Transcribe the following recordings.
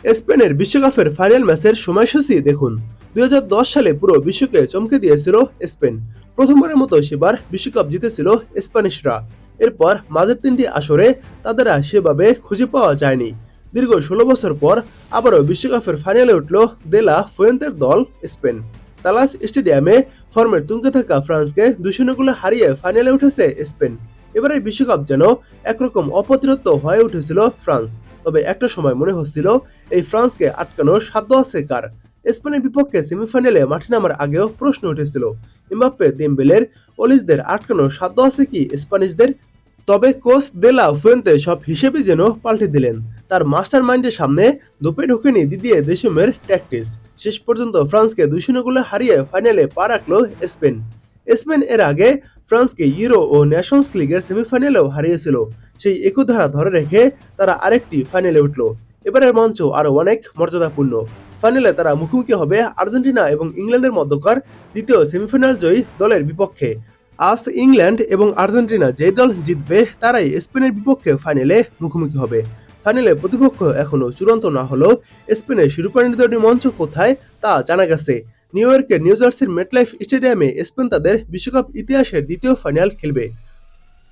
স্পেনের বিশ্বকাপের ফাইনাল ম্যাচের সময়সূচি দেখুন। 2010 সালে পুরো বিশ্বকে চমকে দিয়েছিল স্পেন। প্রথমবারের মতো সেবার বিশ্বকাপ জিতেছিল স্প্যানিশরা। এরপর মাঝের 3টি আসরে তাদের আর সেভাবে খুঁজে পাওয়া যায়নি। দীর্ঘ 16 বছর পর আবারও বিশ্বকাপের ফাইনালে উঠল দেলা ফুয়েন্তের দল স্পেন। তালাস স্টেডিয়ামে ফর্মের তুঙ্গে থাকা ফ্রান্সকে 2-0 গোলে হারিয়ে ফাইনালে উঠেছে স্পেন। এবারে বিশ্বকাপ যেন একরকম অপ্রতিরোধ্য হয়ে উঠেছিল ফ্রান্স। তবে একটা সময় মনে হচ্ছিল এই ফ্রান্সকে আটকানোর সাধ্য আছে কার। স্পেনের বিপক্ষে সেমিফাইনালে মাঠে নামার আগেও প্রশ্ন উঠেছিল, এমবাপ্পে, দেমবেলের, অলিসদের আটকানোর সাধ্য আছে কি স্প্যানিশদের। তবে কোচ দেলা ফুয়েন্তে সব হিসেবে যেন পাল্টে দিলেন। তার মাস্টার মাইন্ডের সামনে ধোপে ঢোকেনি দিদিয়ে দেশমের ট্যাকটিক্স। শেষ পর্যন্ত ফ্রান্সকে 2-0 গোলে হারিয়ে ফাইনালে পা রাখল স্পেন। স্পেন এর আগে ফ্রান্সকে ইউরো ও নেশনস লিগের সেমিফাইনালেও হারিয়েছিল। সেই একই ধারা ধরে রেখে তারা আরেকটি ফাইনালে উঠল। এবারের মঞ্চ আরও অনেক মর্যাদাপূর্ণ। ফাইনালে তারা মুখোমুখি হবে আর্জেন্টিনা এবং ইংল্যান্ডের মধ্যকার দ্বিতীয় সেমিফাইনাল জয়ী দলের বিপক্ষে। আজ ইংল্যান্ড এবং আর্জেন্টিনা যে দল জিতবে তারাই স্পেনের বিপক্ষে ফাইনালে মুখোমুখি হবে। ফাইনালে প্রতিপক্ষ এখনো চূড়ান্ত না হলেও স্পেনের শিরোপা নির্ধারণী মঞ্চ কোথায় তা জানা গেছে। নিউ ইয়র্কের নিউ জার্সির মেটলাইফ স্টেডিয়ামে স্পেন তাদের বিশ্বকাপ ইতিহাসের দ্বিতীয় ফাইনাল খেলবে।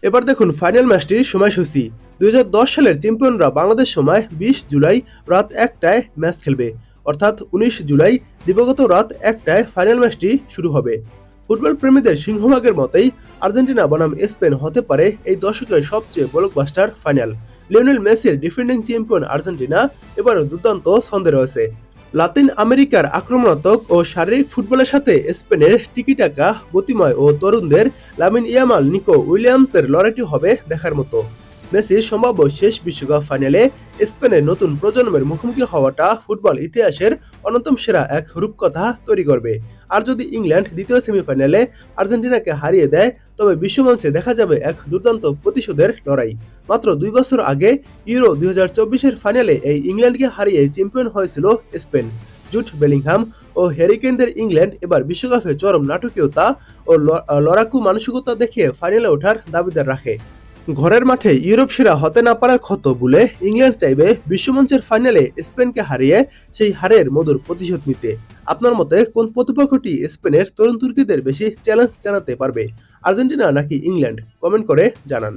এবার দেখুন ফাইনাল ম্যাচটির সময়সূচি। 2010 সালের চ্যাম্পিয়নরা বাংলাদেশ সময় 20 জুলাই রাত 1টায় ম্যাচ খেলবে, অর্থাৎ 19 জুলাই দিবাগত রাত 1টায় ফাইনাল ম্যাচটি শুরু হবে। ফুটবল প্রেমীদের সিংহভাগের মতেই আর্জেন্টিনা বনাম স্পেন হতে পারে এই দশকের সবচেয়ে ব্লকবাস্টার ফাইনাল। লিওনেল মেসির ডিফেন্ডিং চ্যাম্পিয়ন আর্জেন্টিনা এবারও দুর্দান্ত ছন্দে রয়েছে। লাতিন আমেরিকার আক্রমণাত্মক ও শারীরিক ফুটবলের সাথে স্পেনের টিকিটাকা, গতিময় ও তরুণদের লামিন ইয়ামাল, নিকো উইলিয়ামসদের লড়াইটি হবে দেখার মতো। মেসির সম্ভাব্য শেষ বিশ্বকাপ ফাইনালে স্পেনের নতুন প্রজন্মের মুখোমুখি হওয়াটা ফুটবল ইতিহাসের অন্যতম সেরা এক রূপকথা তৈরি করবে। আর যদি ইংল্যান্ড দ্বিতীয় সেমিফাইনালে আর্জেন্টিনাকে হারিয়ে দেয় তবে বিশ্বমঞ্চে দেখা যাবে এক দুর্দান্ত প্রতিশোধের লড়াই। মাত্র 2 বছর আগে ইউরো 2024-এর ফাইনালে এই ইংল্যান্ডকে হারিয়ে চ্যাম্পিয়ন হয়েছিল স্পেন। জুট বেলিংহাম ও হ্যারি কেনদের ইংল্যান্ড এবার বিশ্বকাপে চরম নাটকীয়তা ও লড়াকু মানসিকতা দেখিয়ে ফাইনালে ওঠার দাবিদার রাখে। ঘরের মাঠে ইউরোপ সেরা হতে না পারার ক্ষত ভুলে ইংল্যান্ড চাইবে বিশ্বমঞ্চের ফাইনালে স্পেনকে হারিয়ে সেই হারের মধুর প্রতিশোধ নিতে। আপনার মতে কোন প্রতিপক্ষটি স্পেনের তরুণ তুর্কিদের বেশি চ্যালেঞ্জ জানাতে পারবে, আর্জেন্টিনা নাকি ইংল্যান্ড? কমেন্ট করে জানান।